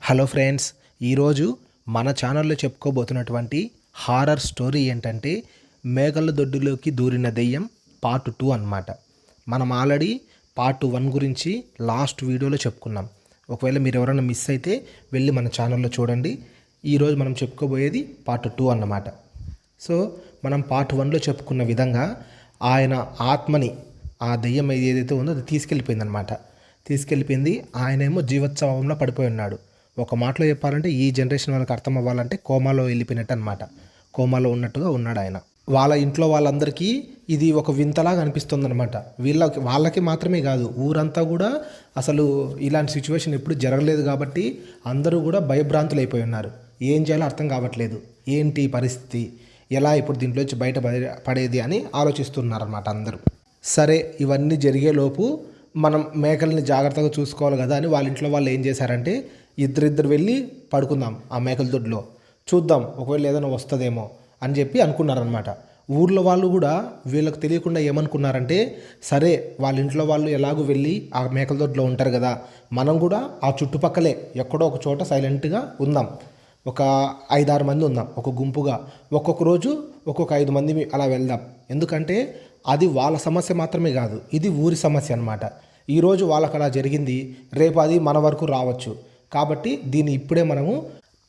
Hello friends, ఈరోజు మన ఛానల్లో చెప్పుకోబోతున్నటువంటి హారర్ స్టోరీ ఏంటంటే మేఘల దొడ్డులోకి దూరిన దెయ్యం పార్ట్ 2 అన్నమాట. మనం ఆల్రెడీ పార్ట్ 1 గురించి లాస్ట్ వీడియోలో చెప్పుకున్నాం. ఒకవేళ మీరు ఎవరైనా మిస్ అయితే వెళ్ళి మన ఛానల్లో చూడండి. ఈరోజు మనం చెప్పుకోబోయేది పార్ట్ 2 అన్నమాట. సో మనం పార్ట్ 1లో చెప్పుకున్న విధంగా ఆయన ఆత్మని ఆ దెయ్యం ఏదైతే ఉందో అది తీసుకెళ్ళిపోయింది. ఆయనేమో జీవోత్సవంలో పడిపోయి ఉన్నాడు. ఒక మాటలో చెప్పాలంటే ఈ జనరేషన్ వాళ్ళకి అర్థం అవ్వాలంటే కోమాలో వెళ్ళిపోయినట్టు అనమాట. కోమాలో ఉన్నట్టుగా ఉన్నాడు ఆయన. వాళ్ళ ఇంట్లో వాళ్ళందరికీ ఇది ఒక వింతలాగా అనిపిస్తుంది అనమాట. వాళ్ళకి మాత్రమే కాదు, ఊరంతా కూడా అసలు ఇలాంటి సిచ్యువేషన్ ఎప్పుడు జరగలేదు కాబట్టి అందరూ కూడా భయభ్రాంతులు అయిపోయి ఉన్నారు. ఏం చేయాలో అర్థం కావట్లేదు, ఏంటి పరిస్థితి, ఎలా ఇప్పుడు దీంట్లోంచి బయట పడేది అని ఆలోచిస్తున్నారన్నమాట అందరూ. సరే, ఇవన్నీ జరిగేలోపు మనం మేకల్ని జాగ్రత్తగా చూసుకోవాలి కదా అని వాళ్ళ ఇంట్లో వాళ్ళు ఏం చేశారంటే ఇద్దరు వెళ్ళి పడుకుందాం ఆ మేకల దొడ్లో, చూద్దాం ఒకవేళ ఏదైనా వస్తుందేమో అని చెప్పి అనుకున్నారనమాట. ఊర్లో వాళ్ళు కూడా వీళ్ళకి తెలియకుండా ఏమనుకున్నారంటే, సరే వాళ్ళ ఇంట్లో వాళ్ళు ఎలాగో వెళ్ళి ఆ మేకల దొడ్లో ఉంటారు కదా, మనం కూడా ఆ చుట్టుపక్కలే ఎక్కడో ఒక చోట సైలెంట్గా ఉందాం, ఒక 5-6 మంది ఉందాం ఒక గుంపుగా, ఒక్కొక్క రోజు ఒక్కొక్క 5 మంది అలా వెళ్దాం. ఎందుకంటే అది వాళ్ళ సమస్య మాత్రమే కాదు, ఇది ఊరి సమస్య అనమాట. ఈరోజు వాళ్ళకి అలా జరిగింది, రేపు అది మన వరకు రావచ్చు. కాబట్టి దీన్ని ఇప్పుడే మనము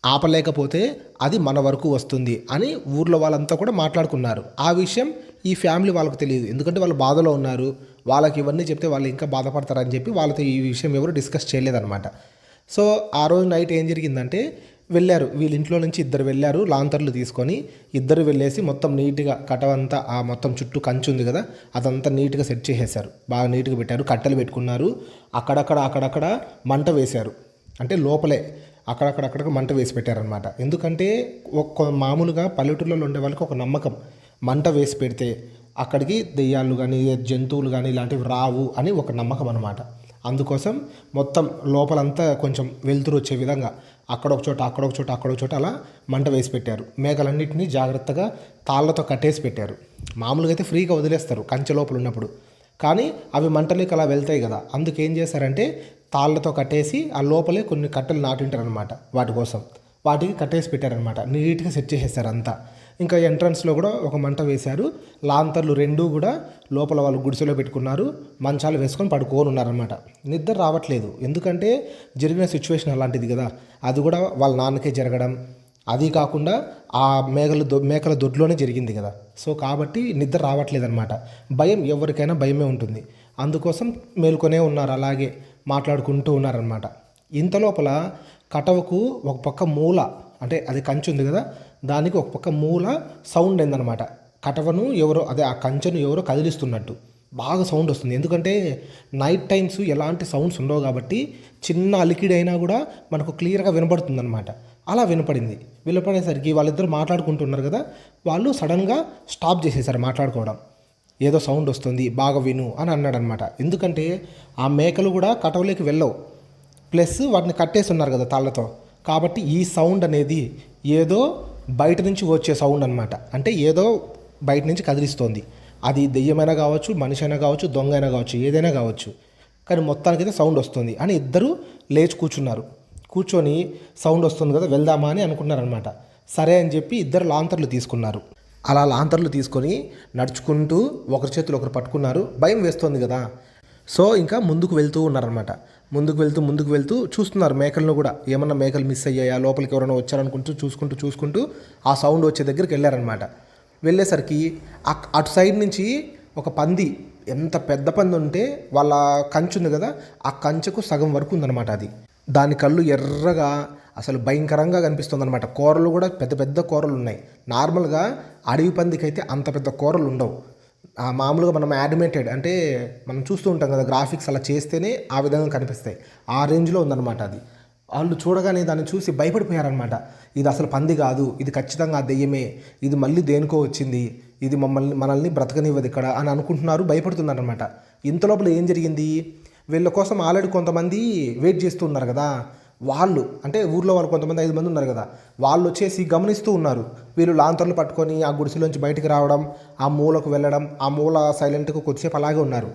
ఆపలేకపోతే అది మన వరకు వస్తుంది అని ఊర్లో వాళ్ళంతా కూడా మాట్లాడుకున్నారు. ఆ విషయం ఈ ఫ్యామిలీ వాళ్ళకు తెలియదు, ఎందుకంటే వాళ్ళు బాధలో ఉన్నారు. వాళ్ళకి ఇవన్నీ చెప్తే వాళ్ళు ఇంకా బాధపడతారని చెప్పి వాళ్ళతో ఈ విషయం ఎవరు డిస్కస్ చేయలేదన్నమాట. సో ఆ రోజు నైట్ ఏం జరిగిందంటే, వెళ్ళారు వీళ్ళ ఇంట్లో నుంచి ఇద్దరు వెళ్ళారు లాంతర్లు తీసుకొని. ఇద్దరు వెళ్ళేసి మొత్తం నీట్గా కటవంతా ఆ మొత్తం చుట్టూ కంచి ఉంది కదా అదంతా నీట్గా సెట్ చేసేసారు, బాగా నీట్గా పెట్టారు, కట్టెలు పెట్టుకున్నారు. అక్కడక్కడ మంట వేశారు, అంటే లోపలే అక్కడక్కడ మంట వేసి పెట్టారనమాట. ఎందుకంటే మామూలుగా పల్లెటూళ్ళలో ఉండే వాళ్ళకి ఒక నమ్మకం, మంట వేసి పెడితే అక్కడికి దెయ్యాలు కానీ జంతువులు కానీ ఇలాంటివి రావు అని ఒక నమ్మకం అనమాట. అందుకోసం మొత్తం లోపలంతా కొంచెం వెలుతురు వచ్చే విధంగా అక్కడొక చోట అలా మంట వేసి పెట్టారు. మేకలన్నింటినీ జాగ్రత్తగా తాళ్ళతో కట్టేసి పెట్టారు. మామూలుగా అయితే ఫ్రీగా వదిలేస్తారు కంచె లోపల ఉన్నప్పుడు, కానీ అవి మంటలోకి అలా వెళ్తాయి కదా, అందుకేం చేశారంటే తాళ్ళతో కట్టేసి ఆ లోపలే కొన్ని కట్టెలు నాటింటారనమాట. వాటి కోసం వాటికి కట్టేసి పెట్టారనమాట, నీట్గా సెట్ చేసేసారు అంతా. ఇంకా ఎంట్రన్స్లో కూడా ఒక మంట వేశారు. లాంతర్లు 2 కూడా లోపల వాళ్ళు గుడిసెలో పెట్టుకున్నారు, మంచాలు వేసుకొని పడుకొని ఉన్నారనమాట. నిద్ర రావట్లేదు, ఎందుకంటే జరిగిన సిచ్యువేషన్ అలాంటిది కదా, అది కూడా వాళ్ళ నాన్నకే జరగడం, అది కాకుండా ఆ మేకల దొడ్లోనే జరిగింది కదా. సో కాబట్టి నిద్ర రావట్లేదు అనమాట. భయం, ఎవరికైనా భయమే ఉంటుంది. అందుకోసం మేల్కొనే ఉన్నారు, అలాగే మాట్లాడుకుంటూ ఉన్నారనమాట. ఇంత లోపల కటవకు ఒక పక్క మూల, అంటే అది కంచె ఉంది కదా, దానికి ఒక పక్క మూల సౌండ్ అయిందనమాట. కటవను ఎవరో, అదే ఆ కంచెను ఎవరో కదిలిస్తున్నట్టు బాగా సౌండ్ వస్తుంది. ఎందుకంటే నైట్ టైమ్స్ ఎలాంటి సౌండ్స్ ఉండవు కాబట్టి చిన్న అలికిడి అయినా కూడా మనకు క్లియర్గా వినపడుతుంది అనమాట. అలా వినపడేసరికి వాళ్ళిద్దరు మాట్లాడుకుంటున్నారు కదా, వాళ్ళు సడన్గా స్టాప్ చేసేసారు మాట్లాడుకోవడం. ఏదో సౌండ్ వస్తుంది, బాగా విను అని అన్నాడనమాట. ఎందుకంటే ఆ మేకలు కూడా కటవలోకి వెళ్ళవు, ప్లస్ వాటిని కట్టేసి ఉన్నారు కదా తాళ్ళతో, కాబట్టి ఈ సౌండ్ అనేది ఏదో బయట నుంచి వచ్చే సౌండ్ అనమాట. అంటే ఏదో బయట నుంచి కదిలిస్తోంది, అది దెయ్యమైనా కావచ్చు, మనిషి అయినా కావచ్చు, దొంగ అయినా కావచ్చు, ఏదైనా కావచ్చు, కానీ మొత్తానికైతే సౌండ్ వస్తుంది అని ఇద్దరు లేచి కూర్చొని సౌండ్ వస్తుంది కదా వెళ్దామా అని అనుకున్నారనమాట. సరే అని చెప్పి ఇద్దరు లాంతర్లు తీసుకున్నారు. అలా లాంతర్లు తీసుకొని నడుచుకుంటూ ఒకరి చేతులు ఒకరు పట్టుకున్నారు. భయం వేస్తుంది కదా, సో ఇంకా ముందుకు వెళ్తూ ఉన్నారనమాట. ముందుకు వెళ్తూ చూస్తున్నారు మేకలను కూడా, ఏమన్నా మేకలు మిస్ అయ్యాయా, లోపలికి ఎవరైనా వచ్చారనుకుంటూ చూసుకుంటూ ఆ సౌండ్ వచ్చే దగ్గరికి వెళ్ళారనమాట. వెళ్ళేసరికి అటు సైడ్ నుంచి ఒక పంది, ఎంత పెద్ద పంది ఉంటే వాళ్ళ కంచె ఉంది కదా, ఆ కంచెకు సగం వరకు ఉందన్నమాట. అది దాని కళ్ళు ఎర్రగా అసలు భయంకరంగా కనిపిస్తుంది అనమాట. కూరలు కూడా పెద్ద పెద్ద కూరలు ఉన్నాయి. నార్మల్గా అడవి పందికి అయితే అంత పెద్ద కూరలు ఉండవు. మామూలుగా మనం యానిమేటెడ్ అంటే మనం చూస్తూ ఉంటాం కదా, గ్రాఫిక్స్ అలా చేస్తేనే ఆ విధంగా కనిపిస్తాయి. ఆ రేంజ్లో ఉందన్నమాట అది. వాళ్ళు చూడగానే దాన్ని చూసి భయపడిపోయారనమాట. ఇది అసలు పంది కాదు, ఇది ఖచ్చితంగా దెయ్యమే, ఇది మళ్ళీ దేనికో వచ్చింది, ఇది మనల్ని బ్రతకనివ్వదు ఇక్కడ అని అనుకుంటున్నారు, భయపడుతున్నారనమాట. ఇంత లోపల ఏం జరిగింది, వీళ్ళ కోసం ఆల్రెడీ కొంతమంది వెయిట్ చేస్తూ ఉన్నారు కదా, వాళ్ళు అంటే ఊర్లో వాళ్ళు కొంతమంది 5 మంది ఉన్నారు కదా, వాళ్ళు వచ్చేసి గమనిస్తూ ఉన్నారు. వీళ్ళు లాంతర్లు పట్టుకొని ఆ గుడిసెలోంచి బయటికి రావడం, ఆ మూలకు వెళ్ళడం, ఆ మూల సైలెంట్గా కొద్దిసేపు అలాగే ఉన్నారు.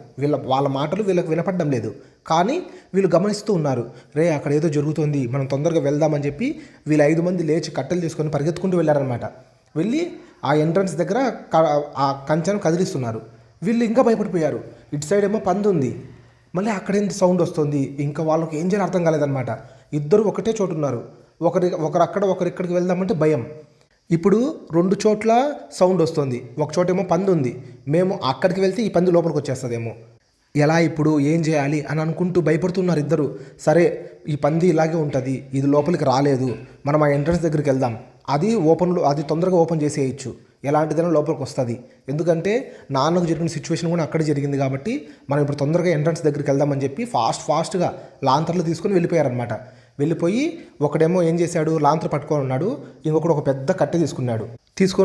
వాళ్ళ మాటలు వీళ్ళకి వినపడడం లేదు, కానీ వీళ్ళు గమనిస్తూ ఉన్నారు. రే అక్కడ ఏదో జరుగుతుంది, మనం తొందరగా వెళ్దామని చెప్పి వీళ్ళు 5 మంది లేచి కట్టెలు తీసుకొని పరిగెత్తుకుంటూ వెళ్ళారనమాట. వెళ్ళి ఆ ఎంట్రన్స్ దగ్గర ఆ కంచెను కదిలిస్తున్నారు. వీళ్ళు ఇంకా భయపడిపోయారు. ఇటు సైడ్ ఏమో పంది ఉంది, మళ్ళీ అక్కడేంటి సౌండ్ వస్తుంది. ఇంకా వాళ్ళకి ఏం చేయాలో అర్థం కాలేదన్నమాట. ఇద్దరు ఒకటే చోటు ఉన్నారు. ఒకరు అక్కడ ఒకరు ఇక్కడికి వెళ్దామంటే భయం. ఇప్పుడు 2 చోట్ల సౌండ్ వస్తుంది. ఒక చోటేమో పంది ఉంది. మేము అక్కడికి వెళ్తే ఈ పంది లోపలికి వచ్చేస్తుందేమో, ఎలా ఇప్పుడు ఏం చేయాలి అని అనుకుంటూ భయపడుతున్నారు ఇద్దరు. సరే ఈ పంది ఇలాగే ఉంటుంది, ఇది లోపలికి రాలేదు, మనం ఆ ఎంట్రన్స్ దగ్గరికి వెళ్దాం, అది తొందరగా ఓపెన్ చేసేయచ్చు, ఎలాంటిదైనా లోపలికి వస్తుంది. ఎందుకంటే నాన్నకు జరిగిన సిచ్యువేషన్ కూడా అక్కడే జరిగింది కాబట్టి మనం ఇప్పుడు తొందరగా ఎంట్రన్స్ దగ్గరికి వెళ్దామని చెప్పి ఫాస్ట్గా లాంతర్లు తీసుకొని వెళ్ళిపోయారనమాట. వెళ్ళిపోయి ఒకడేమో ఏం చేశాడు, లాంతర్ పట్టుకొని ఉన్నాడు, ఇంకొకడు ఒక పెద్ద కట్టె తీసుకొని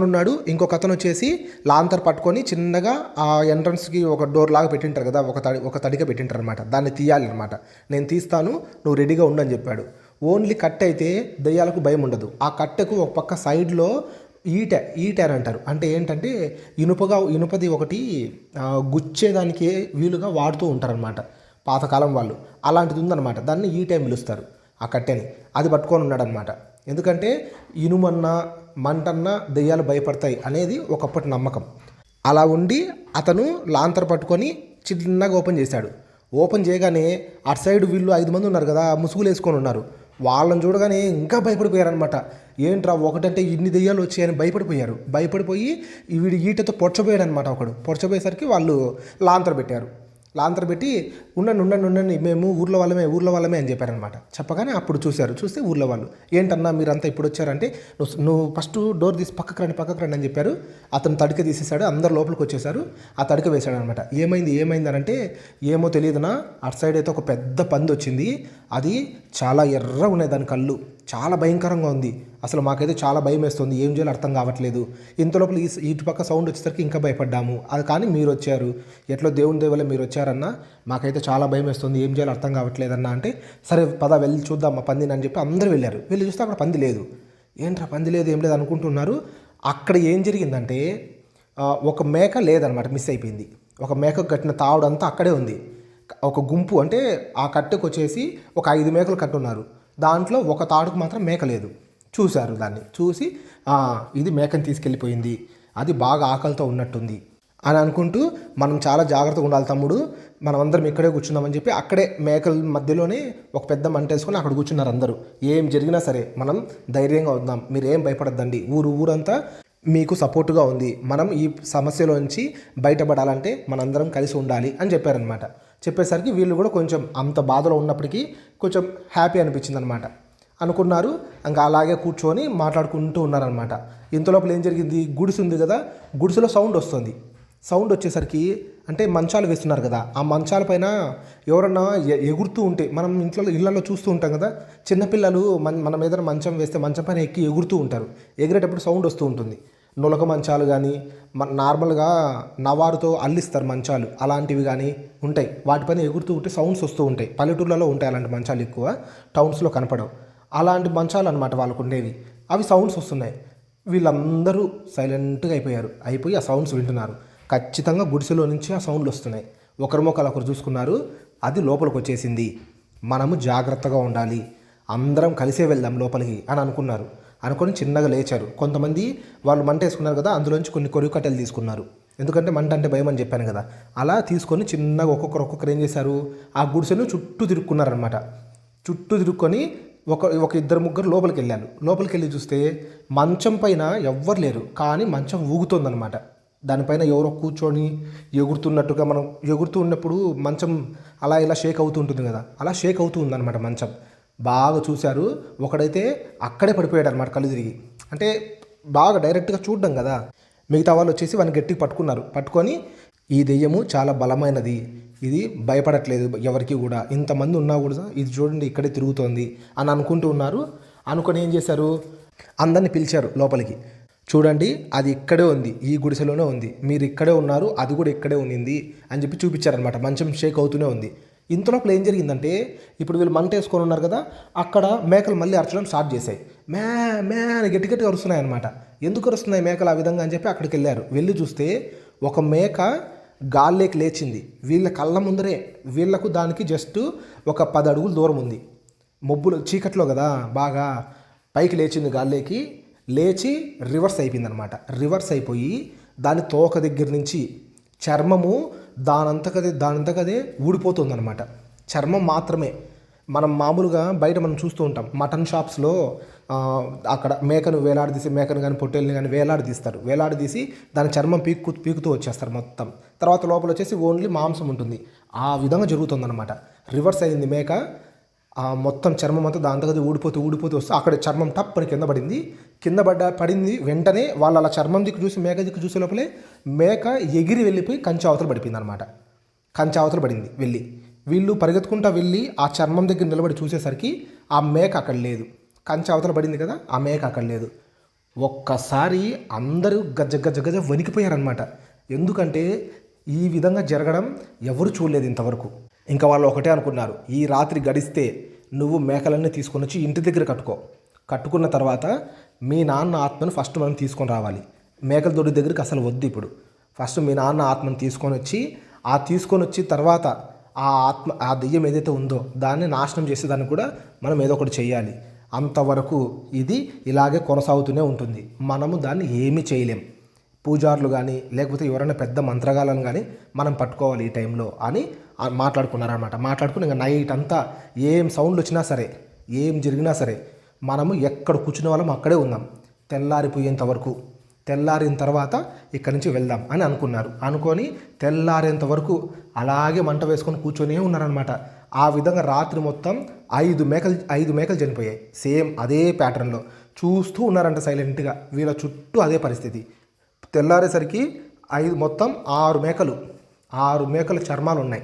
ఉన్నాడు. ఇంకొక అతను వచ్చేసి లాంతర్ పట్టుకొని చిన్నగా ఆ ఎంట్రన్స్కి ఒక డోర్ లాగా పెట్టింటారు కదా, ఒక తడిక పెట్టింటారు అనమాట. దాన్ని తీయాలి అనమాట. నేను తీస్తాను, నువ్వు రెడీగా ఉండని చెప్పాడు. ఓన్లీ కట్టె అయితే దెయ్యాలకు భయం ఉండదు. ఆ కట్టెకు ఒక పక్క సైడ్లో ఈట అని అంటారు. అంటే ఏంటంటే ఇనుపది ఒకటి గుచ్చేదానికి వీలుగా వాడుతూ ఉంటారనమాట పాతకాలం వాళ్ళు. అలాంటిది ఉందన్నమాట. దాన్ని ఈట పిలుస్తారు ఆ కట్టెని. అది పట్టుకొని ఉన్నాడనమాట. ఎందుకంటే ఇనుమన్నా మంటన్నా దెయ్యాలు భయపడతాయి అనేది ఒకప్పటి నమ్మకం. అలా ఉండి అతను లాంతర్ పట్టుకొని చిన్నగా ఓపెన్ చేశాడు. ఓపెన్ చేయగానే అటు సైడ్ వీళ్ళు 5 మంది ఉన్నారు కదా, ముసుగులు వేసుకొని ఉన్నారు. వాళ్ళని చూడగానే ఇంకా భయపడిపోయారనమాట. ఏంట్రా ఒకటంటే ఇన్ని దెయ్యాలు వచ్చాయని భయపడిపోయి వీడి ఈటతో పొడ్చబోయాడు అనమాట. ఒకడు పొడ్చబోయేసరికి వాళ్ళు లాంతర్ పెట్టి ఉండండి మేము ఊర్లో వాళ్ళమే అని చెప్పారనమాట. చెప్పగానే అప్పుడు చూస్తే ఊర్లో వాళ్ళు, ఏంటన్నా మీరంతా ఇప్పుడు వచ్చారంటే, నువ్వు ఫస్ట్ డోర్ తీసి పక్కకు రండి అని చెప్పారు. అతను తడిక తీసేశాడు, అందరు లోపలికి వచ్చేసారు. ఆ తడిక వేశాడు అనమాట. ఏమైంది అంటే, ఏమో తెలియదునా, అటు సైడ్ అయితే ఒక పెద్ద పంది వచ్చింది. అది చాలా ఎర్రగా ఉన్నాయి, దాని కళ్ళు చాలా భయంకరంగా ఉంది. అసలు మాకైతే చాలా భయం వేస్తుంది, ఏం చేయాలో అర్థం కావట్లేదు. ఇంత లోపల ఇటు పక్క సౌండ్ వచ్చేసరికి ఇంకా భయపడ్డాము. అది కానీ మీరు వచ్చారు, ఎట్లా దేవుని దేవల్ల మీరు వచ్చారన్నా, మాకైతే చాలా భయం వేస్తుంది, ఏం చేయాలో అర్థం కావట్లేదన్నా అంటే, సరే పద వెళ్ళి చూద్దాం ఆ పందిని అని చెప్పి అందరూ వెళ్ళారు. వెళ్ళి చూస్తే అక్కడ పంది లేదు. ఏంట్రా పంది లేదు, ఏం లేదు అనుకుంటున్నారు. అక్కడ ఏం జరిగిందంటే, ఒక మేక లేదనమాట, మిస్ అయిపోయింది. ఒక మేకకు కట్టిన తావుడంతా అక్కడే ఉంది. ఒక గుంపు అంటే ఆ కట్టెకు వచ్చేసి ఒక 5 మేకలు కట్టున్నారు. దాంట్లో ఒక తాడుకు మాత్రం మేక లేదు. చూశారు, దాన్ని చూసి ఇది మేకని తీసుకెళ్ళిపోయింది, అది బాగా ఆకలితో ఉన్నట్టుంది అని అనుకుంటూ, మనం చాలా జాగ్రత్తగా ఉండాలి తమ్ముడు, మనం అందరం ఇక్కడే కూర్చున్నామని చెప్పి అక్కడే మేకల మధ్యలోనే ఒక పెద్ద మంట వేసుకొని అక్కడ కూర్చున్నారు అందరూ. ఏం జరిగినా సరే మనం ధైర్యంగా ఉందాం, మీరు ఏం భయపడద్దండి, ఊరంతా మీకు సపోర్టుగా ఉంది, మనం ఈ సమస్యలోంచి బయటపడాలంటే మనందరం కలిసి ఉండాలి అని చెప్పారనమాట. చెప్పేసరికి వీళ్ళు కూడా కొంచెం అంత బాధలో ఉన్నప్పటికీ కొంచెం హ్యాపీ అనిపించింది అనమాట. అనుకున్నారు, ఇంకా అలాగే కూర్చొని మాట్లాడుకుంటూ ఉన్నారనమాట. ఇంతలోపల ఏం జరిగింది, గుడిసె ఉంది కదా, గుడిసెలో సౌండ్ వచ్చేసరికి, అంటే మంచాలు వేస్తున్నారు కదా, ఆ మంచాల పైన ఎవరన్నా ఎగురుతూ ఉంటే, మనం ఇళ్ళల్లో చూస్తూ ఉంటాం కదా, చిన్నపిల్లలు మనం ఏదైనా మంచం వేస్తే మంచం పైన ఎక్కి ఎగురుతూ ఉంటారు. ఎగిరేటప్పుడు సౌండ్ వస్తూ ఉంటుంది. నులక మంచాలు కానీ, నార్మల్గా నవారుతో అల్లిస్తారు మంచాలు, అలాంటివి కానీ ఉంటాయి. వాటిపైన ఎగురుతూ ఉంటే సౌండ్స్ వస్తూ ఉంటాయి. పల్లెటూర్లలో ఉంటాయి అలాంటి మంచాలు, ఎక్కువ టౌన్స్లో కనపడవు. అలాంటి మంచాలు అనమాట వాళ్ళకు ఉండేవి. అవి సౌండ్స్ వస్తున్నాయి. వీళ్ళందరూ సైలెంట్గా అయిపోయి ఆ సౌండ్స్ వింటున్నారు. ఖచ్చితంగా గుడిసెలో నుంచి ఆ సౌండ్లు వస్తున్నాయి. ఒకరి మొక్కలు ఒకరు చూసుకున్నారు, అది లోపలికి వచ్చేసింది, మనము జాగ్రత్తగా ఉండాలి, అందరం కలిసే వెళ్దాం లోపలికి అని అనుకొని చిన్నగా లేచారు. కొంతమంది వాళ్ళు మంట వేసుకున్నారు కదా, అందులోంచి కొన్ని కొరివి కట్టెలు తీసుకున్నారు. ఎందుకంటే మంట అంటే భయం అని చెప్పాను కదా, అలా తీసుకొని చిన్నగా ఒక్కొక్కరు ఏం చేశారు, ఆ గుడిసెను చుట్టూ తిరుక్కున్నారనమాట. చుట్టూ తిరుక్కొని ఒక 2-3 లోపలికి వెళ్ళి చూస్తే మంచం పైన ఎవ్వరు లేరు, కానీ మంచం ఊగుతోందనమాట. దానిపైన ఎవరో కూర్చొని ఎగురుతున్నట్టుగా, మనం ఎగురుతూ ఉన్నప్పుడు మంచం అలా ఇలా షేక్ అవుతూ ఉంటుంది కదా, అలా షేక్ అవుతూ ఉందన్నమాట మంచం. బాగా చూశారు. ఒకడైతే అక్కడే పడిపోయాడు అనమాట, కళ్ళు తిరిగి. అంటే బాగా డైరెక్ట్గా చూడడం కదా, మిగతా వాళ్ళు వచ్చేసి వాడిని గట్టిగా పట్టుకొని ఈ దెయ్యము చాలా బలమైనది, ఇది భయపడట్లేదు ఎవరికి కూడా, ఇంతమంది ఉన్నా కూడా ఇది చూడండి ఇక్కడే తిరుగుతోంది అని అనుకుంటూ ఉన్నారు. అనుకొని ఏం చేశారు, అందరిని పిలిచారు లోపలికి. చూడండి అది ఇక్కడే ఉంది, ఈ గుడిసెలోనే ఉంది, మీరు ఇక్కడే ఉన్నారు, అది కూడా ఇక్కడే ఉన్నింది అని చెప్పి చూపించారనమాట. మంచం షేక్ అవుతూనే ఉంది. ఇంతలోపల ఏం జరిగిందంటే ఇప్పుడు వీళ్ళు మంట వేసుకొని ఉన్నారు కదా, అక్కడ మేకలు మళ్ళీ అరచడం స్టార్ట్ చేశాయి. మే మే అని గట్టి గట్టిగా అరుస్తున్నాయి అనమాట. ఎందుకు అరుస్తున్నాయి మేకలు ఆ విధంగా అని చెప్పి అక్కడికి వెళ్ళారు. వెళ్ళి చూస్తే ఒక మేక గాల్లోకి లేచింది. వీళ్ళ కళ్ళ ముందరే, వీళ్ళకు దానికి జస్ట్ ఒక 10 అడుగులు దూరం ఉంది. మబ్బులు చీకట్లో కదా, బాగా పైకి లేచింది. గాల్లోకి లేచి రివర్స్ అయిపోయింది అనమాట. రివర్స్ అయిపోయి దాని తోక దగ్గర నుంచి చర్మము దానంతకదే ఊడిపోతుంది అనమాట. చర్మం మాత్రమే. మనం మామూలుగా బయట మనం చూస్తూ ఉంటాం మటన్ షాప్స్లో, అక్కడ మేకను వేలాడదీసి, మేకను కానీ పొట్టేళ్ళని కానీ వేలాడదీసి దాని చర్మం పీకుతూ వచ్చేస్తారు మొత్తం. తర్వాత లోపల వచ్చేసి ఓన్లీ మాంసం ఉంటుంది. ఆ విధంగా జరుగుతుందన్నమాట. రివర్స్ అయింది మేక. మొత్తం చర్మం అంతా దాంతకది ఊడిపోతూ వస్తే అక్కడ చర్మం టప్ అని కింద పడింది. వెంటనే వాళ్ళు అలా చర్మం దిక్కు చూసి మేక దిక్కు చూసే లోపలే మేక ఎగిరి వెళ్ళిపోయి కంచె అవతల పడిపోయింది అనమాట. కంచె అవతల పడింది. వీళ్ళు పరిగెత్తుకుంటా వెళ్ళి ఆ చర్మం దగ్గర నిలబడి చూసేసరికి ఆ మేక అక్కడ లేదు. కంచె అవతల పడింది కదా, ఆ మేక అక్కడ లేదు. ఒక్కసారి అందరూ గజ వణికిపోయారనమాట. ఎందుకంటే ఈ విధంగా జరగడం ఎవరు చూడలేదు ఇంతవరకు. ఇంకా వాళ్ళు ఒకటే అనుకున్నారు, ఈ రాత్రి గడిస్తే నువ్వు మేకలన్నీ తీసుకొని వచ్చి ఇంటి దగ్గర కట్టుకున్న తర్వాత మీ నాన్న ఆత్మను ఫస్ట్ మనం తీసుకొని రావాలి. మేకల దొడ్డి దగ్గరికి అసలు వద్దు. ఇప్పుడు ఫస్ట్ మీ నాన్న ఆత్మను తీసుకొని వచ్చి తర్వాత ఆ దెయ్యం ఏదైతే ఉందో దాన్ని నాశనం చేసేదాన్ని కూడా మనం ఏదో ఒకటి చేయాలి. అంతవరకు ఇది ఇలాగే కొనసాగుతూనే ఉంటుంది. మనము దాన్ని ఏమీ చేయలేం. పూజారులు కానీ లేకపోతే ఎవరైనా పెద్ద మంత్రగాలను కానీ మనం పట్టుకోవాలి ఈ టైంలో అని మాట్లాడుకున్నారనమాట. మాట్లాడుకుని ఇంకా నైట్ అంతా ఏం సౌండ్లు వచ్చినా సరే, ఏం జరిగినా సరే మనము ఎక్కడ కూర్చునే వాళ్ళం అక్కడే ఉందాం తెల్లారిపోయేంత వరకు. తెల్లారిన తర్వాత ఇక్కడి నుంచి వెళ్దాం అని అనుకొని తెల్లారేంత వరకు అలాగే మంట వేసుకొని కూర్చొనే ఉన్నారనమాట. ఆ విధంగా రాత్రి మొత్తం 5 మేకలు చనిపోయాయి. సేమ్ అదే ప్యాటర్న్లో చూస్తూ ఉన్నారంట సైలెంట్గా. వీళ్ళ చుట్టూ అదే పరిస్థితి. తెల్లారేసరికి మొత్తం 6 మేకలు చర్మాలు ఉన్నాయి,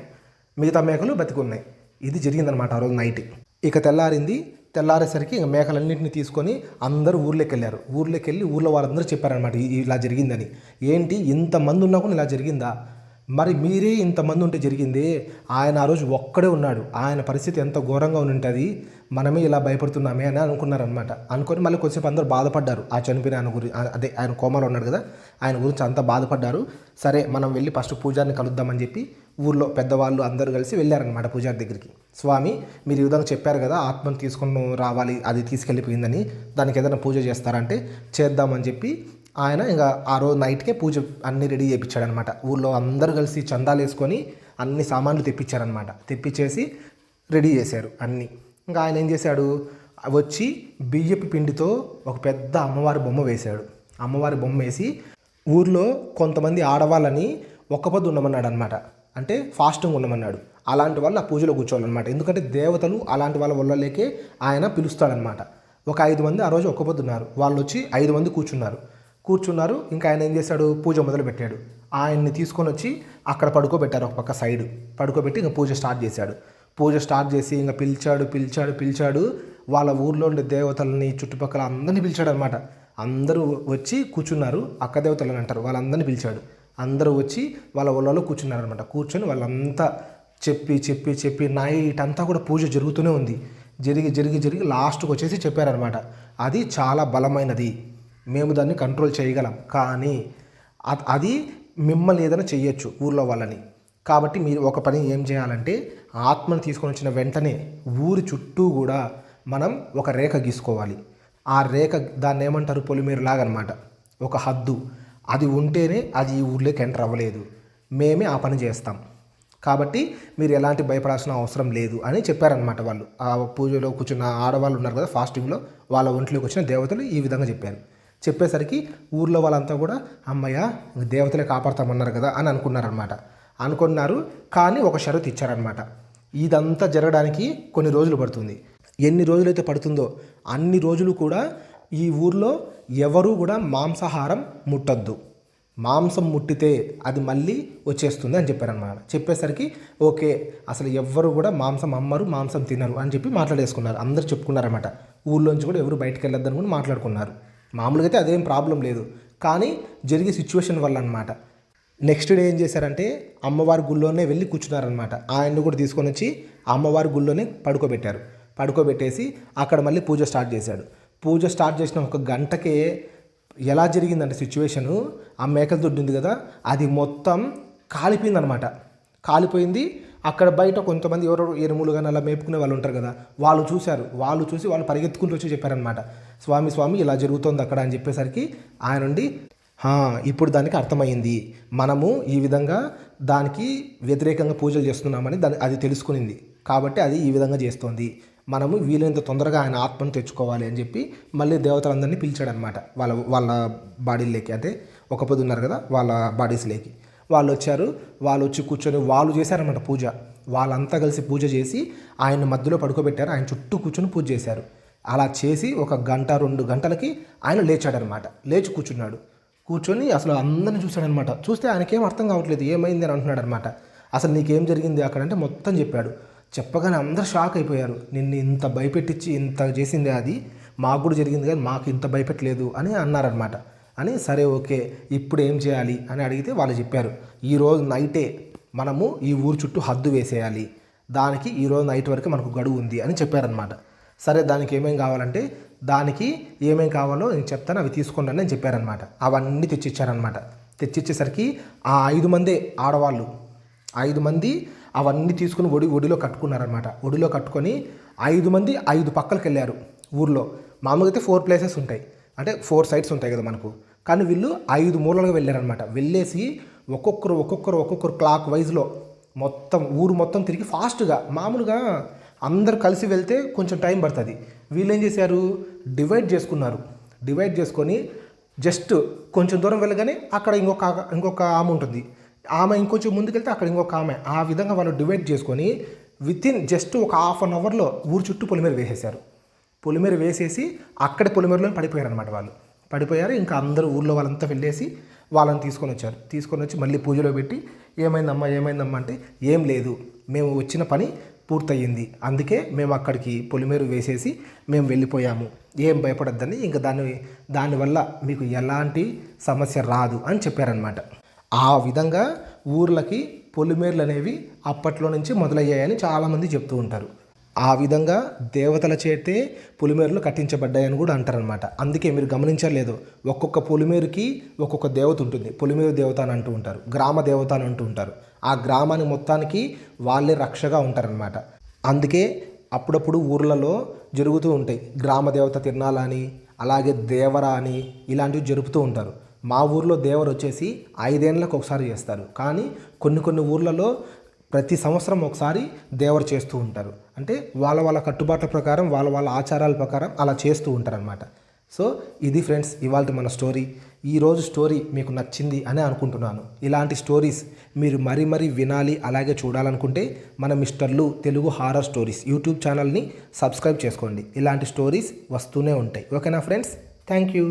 మిగతా మేకలు బతికున్నాయి. ఇది జరిగిందనమాట ఆ రోజు నైట్. ఇక తెల్లారేసరికి ఇంకా మేకలన్నింటినీ తీసుకొని అందరూ ఊర్లోకి వెళ్ళి ఊర్లో వాళ్ళందరూ చెప్పారనమాట ఇలా జరిగిందని. ఏంటి ఇంతమంది ఉన్నా కూడా ఇలా జరిగిందా? మరి మీరే ఇంతమంది ఉంటే జరిగిందే. ఆయన ఆ రోజు ఒక్కడే ఉన్నాడు. ఆయన పరిస్థితి ఎంత ఘోరంగా ఉంటుంది, మనమే ఇలా భయపడుతున్నామే అని అనుకున్నారనమాట. అనుకొని మళ్ళీ కొద్దిసేపు అందరూ బాధపడ్డారు. ఆ చనిపోయిన ఆయన కోమాలో ఉన్నాడు కదా, ఆయన గురించి అంతా బాధపడ్డారు. సరే మనం వెళ్ళి ఫస్ట్ పూజారిని కలుద్దామని చెప్పి ఊర్లో పెద్దవాళ్ళు అందరూ కలిసి వెళ్ళారనమాట పూజారి దగ్గరికి. స్వామి, మీరు ఈ విధంగా చెప్పారు కదా, ఆత్మను తీసుకొని రావాలి, అది తీసుకెళ్ళిపోయిందని, దానికి ఏదైనా పూజ చేస్తారంటే చేద్దామని చెప్పి ఆయన ఇంకా ఆ రోజు నైట్కే పూజ అన్నీ రెడీ చేయించాడనమాట. ఊళ్ళో అందరూ కలిసి చందాలు వేసుకొని అన్ని సామాన్లు తెప్పించారనమాట. తెప్పించేసి రెడీ చేశారు అన్నీ. ఇంకా ఆయన ఏం చేశాడు, వచ్చి బియ్యపు పిండితో ఒక పెద్ద అమ్మవారి బొమ్మ వేశాడు. అమ్మవారి బొమ్మ వేసి ఊర్లో కొంతమంది ఆడవాళ్ళని ఒక్కపొద్దు ఉండమన్నాడు అనమాట. అంటే ఫాస్టింగ్ ఉండమన్నాడు. అలాంటి వాళ్ళు ఆ పూజలో కూర్చోవాలన్నమాట. ఎందుకంటే దేవతలు అలాంటి వాళ్ళ వల్లలేకే ఆయన పిలుస్తాడనమాట. ఒక 5 మంది ఆ రోజు ఒక్కపొద్దున్నారు. వాళ్ళు వచ్చి 5 మంది కూర్చున్నారు. ఇంకా ఆయన ఏం చేశాడు, పూజ మొదలుపెట్టాడు. ఆయన్ని తీసుకొని వచ్చి అక్కడ పడుకోబెట్టారు, ఒక పక్క సైడు పడుకోబెట్టి ఇంకా పూజ స్టార్ట్ చేసి ఇంకా పిలిచాడు. వాళ్ళ ఊర్లో ఉండే దేవతలని చుట్టుపక్కల అందరినీ పిలిచాడు అనమాట. అందరూ వచ్చి కూర్చున్నారు. అక్క దేవతలని అంటారు, వాళ్ళందరినీ పిలిచాడు. అందరూ వచ్చి వాళ్ళ ఊళ్ళలో కూర్చున్నారనమాట. కూర్చొని వాళ్ళంతా చెప్పి నైట్ అంతా కూడా పూజ జరుగుతూనే ఉంది. జరిగి లాస్ట్కి వచ్చేసి చెప్పారనమాట, అది చాలా బలమైనది, మేము దాన్ని కంట్రోల్ చేయగలం, కానీ అది మిమ్మల్ని ఏదైనా చెయ్యొచ్చు ఊర్లో వాళ్ళని. కాబట్టి మీరు ఒక పని ఏం చేయాలంటే, ఆత్మను తీసుకొని వచ్చిన వెంటనే ఊరి చుట్టూ కూడా మనం ఒక రేఖ గీసుకోవాలి. ఆ రేఖ దాన్ని ఏమంటారు, పొలిమేరులాగా అనమాట, ఒక హద్దు. అది ఉంటేనే అది ఈ ఊర్లోకి ఎంటర్ అవ్వలేదు, మేమే ఆ పని చేస్తాం. కాబట్టి మీరు ఎలాంటి భయపడాల్సిన అవసరం లేదు అని చెప్పారనమాట వాళ్ళు. ఆ పూజలో కూర్చున్న ఆడవాళ్ళు ఉన్నారు కదా ఫాస్టింగ్లో, వాళ్ళ ఒంట్లోకి వచ్చిన దేవతలు ఈ విధంగా చెప్పేసరికి ఊర్లో వాళ్ళంతా కూడా అమ్మయ్య దేవతలే కాపాడతామన్నారు కదా అని అనుకున్నారు. కానీ ఒక షరతు ఇచ్చారనమాట. ఇదంతా జరగడానికి కొన్ని రోజులు పడుతుంది. ఎన్ని రోజులైతే పడుతుందో అన్ని రోజులు కూడా ఈ ఊర్లో ఎవరూ కూడా మాంసాహారం ముట్టద్దు. మాంసం ముట్టితే అది మళ్ళీ వచ్చేస్తుంది అని చెప్పారనమాట. చెప్పేసరికి ఓకే, అసలు ఎవ్వరు కూడా మాంసం అమ్మరు, మాంసం తినరు అని చెప్పి మాట్లాడేసుకున్నారు. అందరు చెప్పుకున్నారన్నమాట. ఊళ్ళోంచి కూడా ఎవరు బయటకు వెళ్ళొద్దని కూడా మాట్లాడుకున్నారు. మామూలుగా అయితే అదేం ప్రాబ్లం లేదు, కానీ జరిగే సిచ్యువేషన్ వల్ల అనమాట. నెక్స్ట్ డే ఏం చేశారంటే అమ్మవారి గుళ్ళోనే వెళ్ళి కూర్చున్నారనమాట. ఆయన్ని కూడా తీసుకొని వచ్చి అమ్మవారి గుళ్ళోనే పడుకోబెట్టారు. పడుకోబెట్టేసి అక్కడ మళ్ళీ పూజ స్టార్ట్ చేశాడు. పూజ స్టార్ట్ చేసిన ఒక గంటకే ఎలా జరిగిందంటే సిచ్యువేషను, ఆ మేకల దొడ్డి ఉంది కదా, అది మొత్తం కాలిపోయిందనమాట. కాలిపోయింది. అక్కడ బయట కొంతమంది ఎవరో ఎరుములు కానీ అలా మేపుకునే వాళ్ళు ఉంటారు కదా, వాళ్ళు చూశారు. వాళ్ళు చూసి వాళ్ళు పరిగెత్తుకుంటూ వచ్చి చెప్పారనమాట, స్వామి ఇలా జరుగుతోంది అక్కడ అని చెప్పేసరికి ఆయన నుండి ఇప్పుడు దానికి అర్థమైంది, మనము ఈ విధంగా దానికి వ్యతిరేకంగా పూజలు చేస్తున్నామని అది తెలుసుకునింది కాబట్టి అది ఈ విధంగా చేస్తోంది, మనము వీలైనంత తొందరగా ఆయన ఆత్మను తెచ్చుకోవాలి అని చెప్పి మళ్ళీ దేవతలందరినీ పిలిచాడనమాట. వాళ్ళ బాడీలోకి, అంటే ఒక పొద్దు ఉన్నారు కదా వాళ్ళ బాడీస్లోకి వాళ్ళు వచ్చారు. వాళ్ళు వచ్చి కూర్చొని వాళ్ళు చేశారన్నమాట పూజ. వాళ్ళంతా కలిసి పూజ చేసి ఆయన మధ్యలో పడుకోబెట్టారు. ఆయన చుట్టూ కూర్చొని పూజ చేశారు. అలా చేసి 1 గంట 2 గంటలకి ఆయన లేచాడనమాట. లేచి కూర్చున్నాడు. కూర్చొని అసలు అందరిని చూశాడనమాట. చూస్తే ఆయనకేం అర్థం కావట్లేదు, ఏమైంది అని అంటున్నాడు అనమాట. అసలు నీకేం జరిగింది అక్కడ అంటే మొత్తం చెప్పాడు. చెప్పగానే అందరూ షాక్ అయిపోయారు. నిన్ను ఇంత భయపెట్టించి ఇంత చేసింది అది మాకు కూడా జరిగింది కానీ మాకు ఇంత భయపెట్టలేదు అని అన్నారనమాట. అని సరే ఓకే ఇప్పుడు ఏం చేయాలి అని అడిగితే వాళ్ళు చెప్పారు, ఈరోజు నైటే మనము ఈ ఊరు చుట్టూ హద్దు వేసేయాలి, దానికి ఈరోజు నైట్ వరకు మనకు గడువు ఉంది అని చెప్పారనమాట. సరే దానికి ఏమేం కావాలంటే దానికి ఏమేం కావాలో నేను చెప్తాను, అవి తీసుకోండి అని చెప్పారనమాట. అవన్నీ తెచ్చిచ్చారనమాట. తెచ్చిచ్చేసరికి ఆ 5 మందే ఆడవాళ్ళు 5 మంది అవన్నీ తీసుకుని ఒడిలో కట్టుకున్నారనమాట. ఒడిలో కట్టుకొని 5 మంది 5 పక్కలకు వెళ్ళారు ఊర్లో. మామూలుగా అయితే 4 ప్లేసెస్ ఉంటాయి, అంటే 4 సైడ్స్ ఉంటాయి కదా మనకు, కానీ వీళ్ళు 5 మూలలుగా వెళ్ళారనమాట. వెళ్ళేసి ఒక్కొక్కరు క్లాక్ వైజ్లో మొత్తం ఊరు మొత్తం తిరిగి ఫాస్ట్గా, మామూలుగా అందరు కలిసి వెళ్తే కొంచెం టైం పడుతుంది, వీళ్ళు ఏం చేశారు డివైడ్ చేసుకున్నారు. డివైడ్ చేసుకొని జస్ట్ కొంచెం దూరం వెళ్ళగానే అక్కడ ఇంకొక ఆమె ఉంటుంది, ఆమె ఇంకొంచెం ముందుకెళ్తే అక్కడ ఇంకొక ఆమె, ఆ విధంగా వాళ్ళు డివైడ్ చేసుకొని వితిన్ జస్ట్ ఒక హాఫ్ అన్ అవర్లో ఊరు చుట్టూ పొలిమేర వేసేశారు. పొలిమేర వేసేసి అక్కడే పొలిమేరలో పడిపోయారు అనమాట. వాళ్ళు పడిపోయారు. ఇంకా అందరూ ఊళ్ళో వాళ్ళంతా వెళ్ళేసి వాళ్ళని తీసుకొని వచ్చారు. తీసుకొని వచ్చి మళ్ళీ పూజలో పెట్టి ఏమైందమ్మా అంటే ఏం లేదు, మేము వచ్చిన పని పూర్తయింది, అందుకే మేము అక్కడికి పొలిమేరు వేసేసి మేము వెళ్ళిపోయాము, ఏం భయపడద్దని, ఇంకా దానివల్ల మీకు ఎలాంటి సమస్య రాదు అని చెప్పారనమాట. ఆ విధంగా ఊర్లకి పొలిమేర్లు అనేవి అప్పట్లో నుంచి మొదలయ్యాయని చాలామంది చెప్తూ ఉంటారు. ఆ విధంగా దేవతల చేతే పొలిమేరులు కట్టించబడ్డాయని కూడా అంటారనమాట. అందుకే మీరు గమనించలేదు, ఒక్కొక్క పొలిమేరుకి ఒక్కొక్క దేవత ఉంటుంది. పొలిమేరు దేవత అని అంటూ ఉంటారు, గ్రామ దేవత అని అంటూ ఉంటారు. ఆ గ్రామానికి మొత్తానికి వాళ్ళే రక్షగా ఉంటారనమాట. అందుకే అప్పుడప్పుడు ఊర్లలో జరుగుతూ ఉంటాయి గ్రామ దేవత తిరణాలని, అలాగే దేవర అని ఇలాంటివి జరుపుతూ ఉంటారు. మా ఊర్లో దేవర వచ్చేసి 5 ఏళ్ళకు ఒకసారి చేస్తారు, కానీ కొన్ని ఊర్లలో ప్రతి సంవత్సరం ఒకసారి దేవరు చేస్తూ ఉంటారు. అంటే వాళ్ళ కట్టుబాట్ల ప్రకారం వాళ్ళ ఆచారాల ప్రకారం అలా చేస్తూ ఉంటారనమాట. సో ఇది ఫ్రెండ్స్ ఇవాళ మన స్టోరీ. ఈరోజు స్టోరీ మీకు నచ్చింది అని అనుకుంటున్నాను. ఇలాంటి స్టోరీస్ మీరు మరీ వినాలి, అలాగే చూడాలనుకుంటే మన మిస్టర్లు తెలుగు హారర్ స్టోరీస్ యూట్యూబ్ ఛానల్ని సబ్స్క్రైబ్ చేసుకోండి. ఇలాంటి స్టోరీస్ వస్తూనే ఉంటాయి. ఓకేనా ఫ్రెండ్స్, థ్యాంక్ యూ.